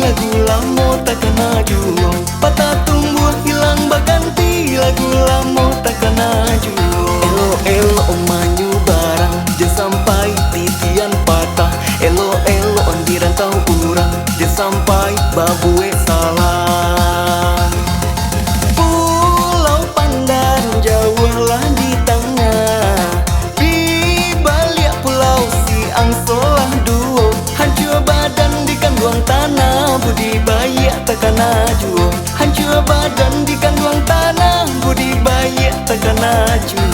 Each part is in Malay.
lagu lamo takkan maju. Patah tumbuh hilang berganti, lagu lamo takkan maju. Elo omanyu barang, jangan sampai titian patah. Elo on dirantau urang, jangan sampai babue salah. Pulau Pandan jauhlah di tengah, di balik pulau siang solah duo. Hancur badan di kandungan tanah, budi bayi takkan maju. Hancur badan di kandungan tanah, budi bayi takkan maju.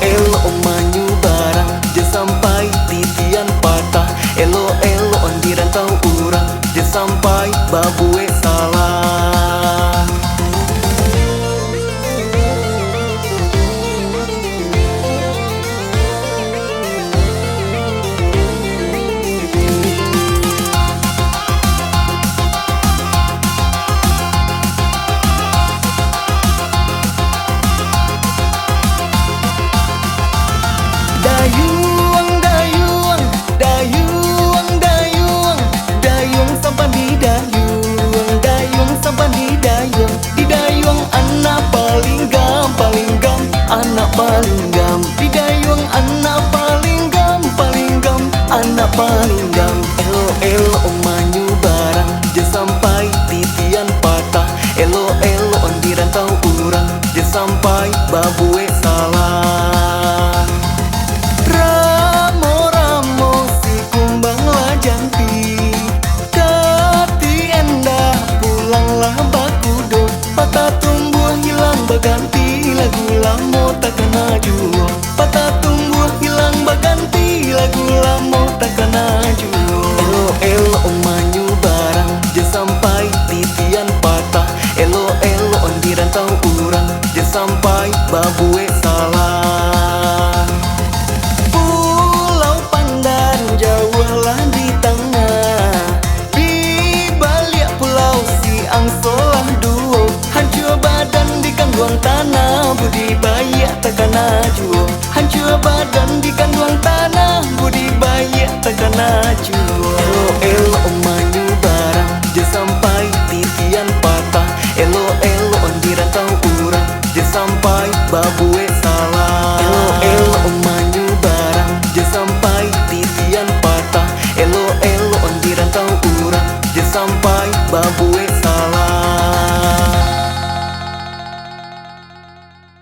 Elo omanyu barang, jangan sampai titian patah. Elo on dirantau urang, jangan sampai babue salah. Dayung, dayung, dayung, dayung, dayung sampan di dayung, dayung sampan di dayung. Di dayung anak paling gam, paling gam, anak paling gam. Di dayung anak paling gam, paling gam, anak paling gam. Elo omanyu barang, jangan sampai titian patah. Elo on dirantau urang, jangan sampai babue salah. Ramo-ramo si kumbanglah janti, kati endah pulanglah bakudo. Patah tumbuh hilang berganti, lagu lamo takkan maju. Patah tumbuh hilang berganti, lagu lamo takkan maju. Elo omanyu barang, jangan sampai titian patah. Elo on dirantau urang, jangan sampai babue salah. Pulau Pandan jauhlah di tengah, di balik pulau siang solah duo. Hancur badan di kandungan tanah, budi bayi takkan maju. Hancur badan di kandungan tanah, budi bayi takkan maju. Elo omanyu barang, jangan sampai titian patah. Elo on dirantau urang, jangan sampai babue salah.